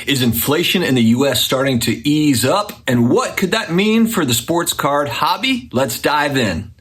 Is inflation in the U.S. starting to ease up? And what could that mean for the sports card hobby? Let's dive in.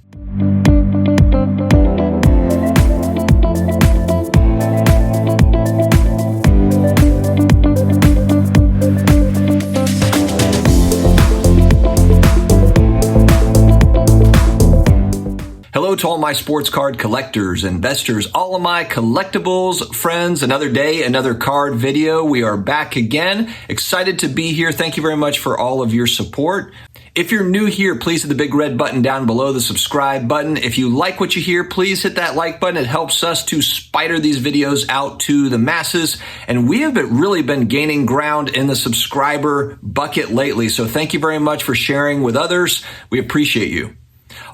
Hello to all my sports card collectors, investors, all of my collectibles friends. Another day, another card video. We are back again. Excited to be here. Thank you very much for all of your support. If you're new here, please hit the big red button down below, the subscribe button. If you like what you hear, please hit that like button. It helps us to spider these videos out to the masses. And we have really been gaining ground in the subscriber bucket lately. So thank you very much for sharing with others. We appreciate you.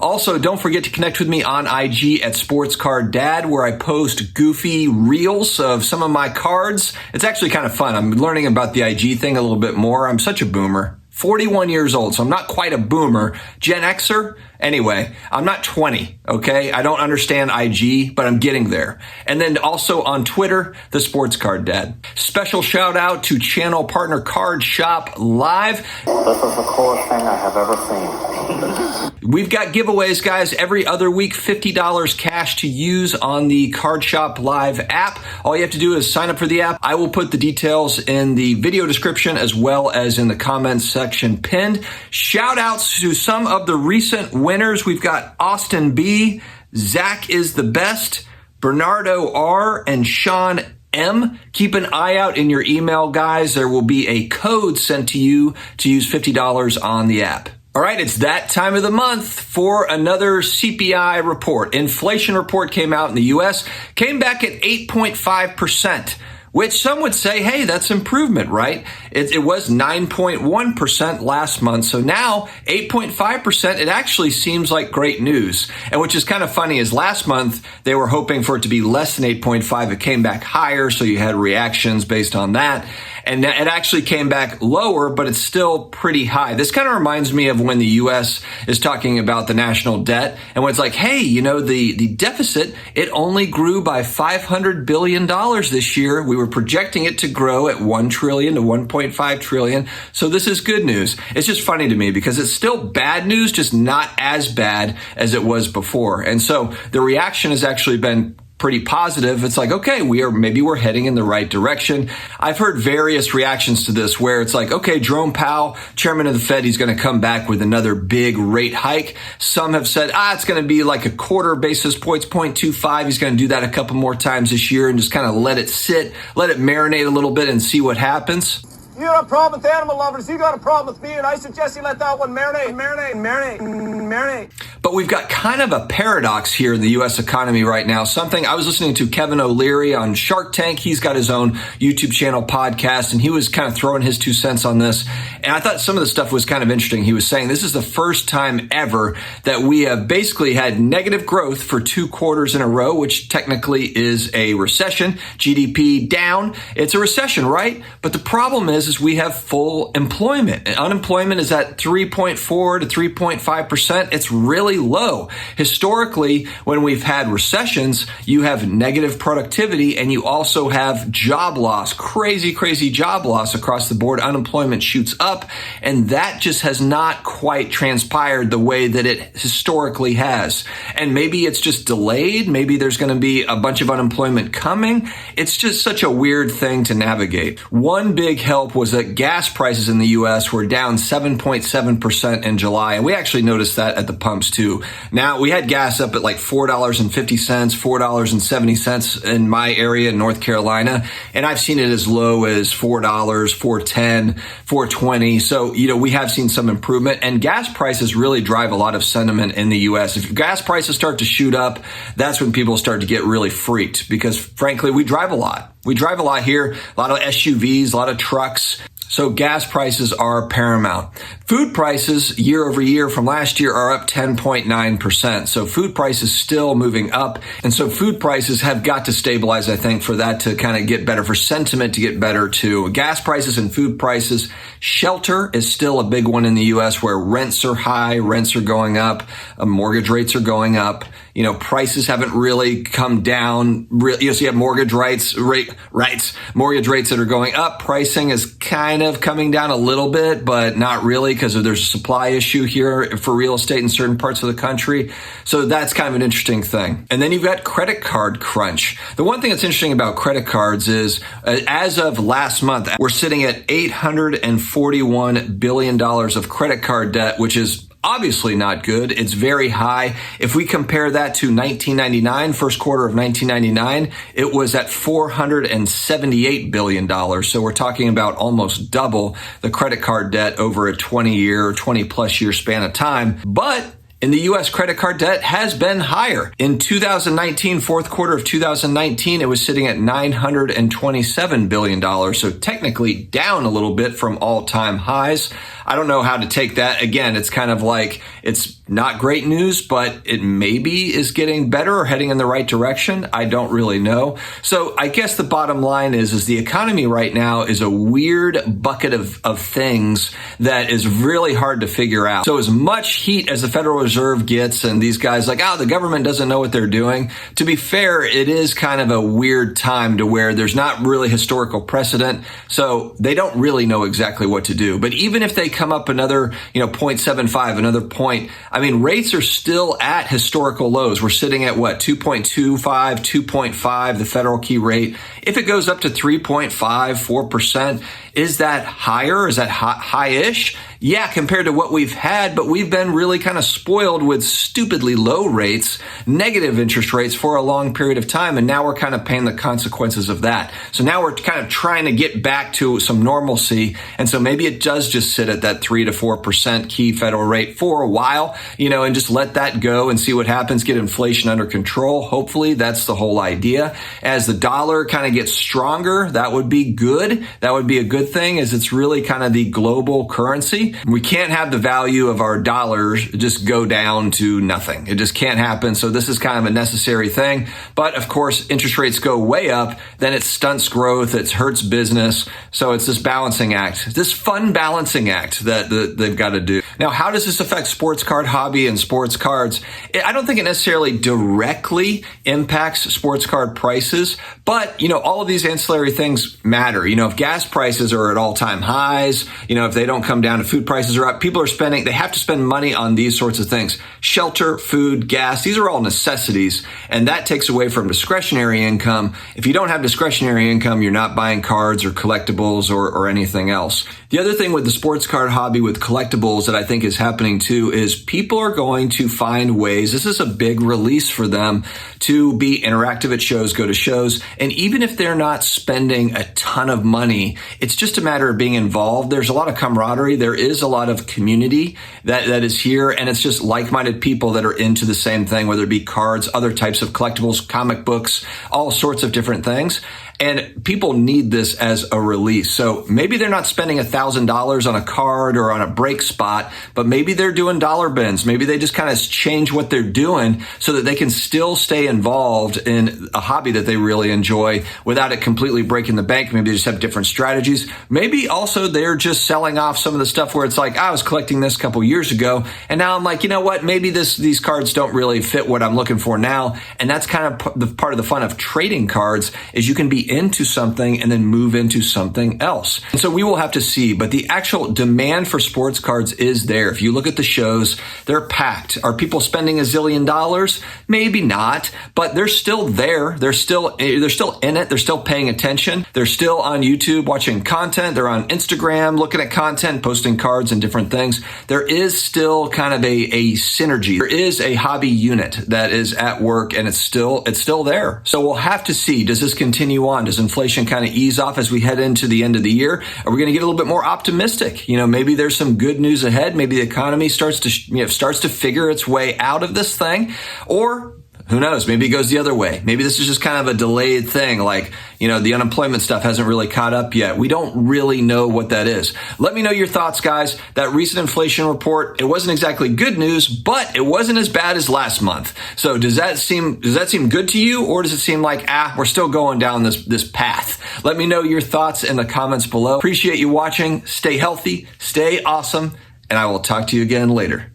Also, don't forget to connect with me on IG at SportsCardDad, where I post goofy reels of some of my cards. It's actually kind of fun. I'm learning about the IG thing a little bit more. I'm such a boomer. 41 years old, so I'm not quite a boomer. Gen Xer? Anyway, I'm not 20, okay? I don't understand IG, but I'm getting there. And then also on Twitter, the Sports Card Dad. Special shout out to channel partner Card Shop Live. This is the coolest thing I have ever seen. We've got giveaways, guys, every other week, $50 cash to use on the Card Shop Live app. All you have to do is sign up for the app. I will put the details in the video description as well as in the comments section pinned. Shout outs to some of the recent winners. We've got Austin B, Zach is the best, Bernardo R, and Sean M. Keep an eye out in your email, guys. There will be a code sent to you to use $50 on the app. All right, it's that time of the month for another CPI report. Inflation report came out in the U.S., came back at 8.5%. Which some would say, hey, that's improvement, right? It was 9.1% last month. So now 8.5%, it actually seems like great news. And which is kind of funny is last month, they were hoping for it to be less than 8.5. It came back higher. So you had reactions based on that. And it actually came back lower, but it's still pretty high. This kind of reminds me of when the U.S. is talking about the national debt. And when it's like, hey, you know, the deficit, it only grew by $500 billion this year. We were projecting it to grow at $1 trillion to $1.5 trillion. So this is good news. It's just funny to me because it's still bad news, just not as bad as it was before. And so the reaction has actually been pretty positive. It's like, okay, maybe we're heading in the right direction. I've heard various reactions to this where it's like, okay, Jerome Powell, chairman of the Fed, he's going to come back with another big rate hike. Some have said, it's going to be like a quarter basis points, 0.25. He's going to do that a couple more times this year and just kind of let it sit, let it marinate a little bit and see what happens. You got a problem with animal lovers, you got a problem with me, and I suggest you let that one marinate. But we've got kind of a paradox here in the U.S. economy right now. Something I was listening to Kevin O'Leary on Shark Tank. He's got his own YouTube channel podcast, and he was kind of throwing his 2 cents on this. And I thought some of the stuff was kind of interesting. He was saying this is the first time ever that we have basically had negative growth for 2 quarters in a row, which technically is a recession. GDP down. It's a recession, right? But the problem is we have full employment. And unemployment is at 3.4 to 3.5%. It's really low. Historically, when we've had recessions, you have negative productivity and you also have job loss, crazy job loss across the board. Unemployment shoots up, and that just has not quite transpired the way that it historically has. And maybe it's just delayed. Maybe there's going to be a bunch of unemployment coming. It's just such a weird thing to navigate. One big help was that gas prices in the U.S. were down 7.7% in July. And we actually noticed that at the pumps too. Now we had gas up at like $4.50, $4.70 in my area in North Carolina. And I've seen it as low as $4, $4.10, $4.20. So, you know, we have seen some improvement, and gas prices really drive a lot of sentiment in the U.S. If gas prices start to shoot up, that's when people start to get really freaked because frankly, we drive a lot. We drive a lot here, a lot of SUVs, a lot of trucks. So gas prices are paramount. Food prices year over year from last year are up 10.9%. So food prices still moving up. And so food prices have got to stabilize, I think, for that to kind of get better, for sentiment to get better too. Gas prices and food prices. Shelter is still a big one in the U.S. where rents are high, rents are going up, mortgage rates are going up. prices haven't really come down. So you have mortgage mortgage rates that are going up. Pricing is kind of coming down a little bit, but not really, because there's a supply issue here for real estate in certain parts of the country. So that's kind of an interesting thing. And then you've got credit card crunch. The one thing that's interesting about credit cards is, as of last month, we're sitting at $841 billion of credit card debt, which is obviously not good. It's very high. If we compare that to 1999, first quarter of 1999, it was at $478 billion. So we're talking about almost double the credit card debt over a 20 plus year span of time. But in the U.S., credit card debt has been higher. In 2019, fourth quarter of 2019, it was sitting at $927 billion. So technically down a little bit from all-time highs. I don't know how to take that. Again, it's kind of like, it's not great news, but it maybe is getting better or heading in the right direction. I don't really know. So I guess the bottom line is the economy right now is a weird bucket of things that is really hard to figure out. So as much heat as the Federal Reserve gets, and these guys like, the government doesn't know what they're doing. To be fair, it is kind of a weird time to where there's not really historical precedent. So they don't really know exactly what to do. But even if they come up another, 0.75, another point, rates are still at historical lows. We're sitting at 2.25, 2.5, the federal key rate. If it goes up to 3.5, 4%, is that higher? Is that high-ish? Yeah, compared to what we've had, but we've been really kind of spoiled with stupidly low rates, negative interest rates for a long period of time, and now we're kind of paying the consequences of that. So now we're kind of trying to get back to some normalcy, and so maybe it does just sit at that 3 to 4% key federal rate for a while, and just let that go and see what happens, get inflation under control. Hopefully, that's the whole idea. As the dollar kind of gets stronger, that would be good. That would be a good thing, as it's really kind of the global currency. We can't have the value of our dollars just go down to nothing. It just can't happen. So this is kind of a necessary thing. But of course, interest rates go way up, then it stunts growth, it hurts business. So it's this balancing act, this fun balancing act that they've got to do. Now, how does this affect sports card hobby and sports cards? I don't think it necessarily directly impacts sports card prices, but all of these ancillary things matter. If gas prices are at all-time highs, if they don't come down, to food prices are up, people are spending, they have to spend money on these sorts of things. Shelter, food, gas, these are all necessities, and that takes away from discretionary income. If you don't have discretionary income, you're not buying cards or collectibles or anything else. The other thing with the sports card hobby with collectibles that I think is happening too is people are going to find ways, this is a big release for them, to be interactive at shows, go to shows, and even if they're not spending a ton of money, it's just a matter of being involved. There's a lot of camaraderie. There is a lot of community that is here, and it's just like-minded people that are into the same thing, whether it be cards, other types of collectibles, comic books, all sorts of different things. And people need this as a release. So maybe they're not spending $1,000 on a card or on a break spot, but maybe they're doing dollar bins. Maybe they just kind of change what they're doing so that they can still stay involved in a hobby that they really enjoy without it completely breaking the bank. Maybe they just have different strategies. Maybe also they're just selling off some of the stuff where it's like, I was collecting this a couple years ago, and now I'm like, you know what? Maybe these cards don't really fit what I'm looking for now. And that's kind of the part of the fun of trading cards, is you can be into something and then move into something else. And so we will have to see, but the actual demand for sports cards is there. If you look at the shows, they're packed. Are people spending $1 zillion? Maybe not, but they're still there. They're still in it. They're still paying attention. They're still on YouTube watching content. They're on Instagram looking at content, posting cards and different things. There is still kind of a synergy. There is a hobby unit that is at work, and it's still there. So we'll have to see, does this continue on? Does inflation kind of ease off as we head into the end of the year? Are we going to get a little bit more optimistic? Maybe there's some good news ahead. Maybe the economy starts to figure its way out of this thing, or who knows? Maybe it goes the other way. Maybe this is just kind of a delayed thing. Like, the unemployment stuff hasn't really caught up yet. We don't really know what that is. Let me know your thoughts, guys. That recent inflation report, it wasn't exactly good news, but it wasn't as bad as last month. So does that seem good to you, or does it seem like, we're still going down this path? Let me know your thoughts in the comments below. Appreciate you watching. Stay healthy, stay awesome, and I will talk to you again later.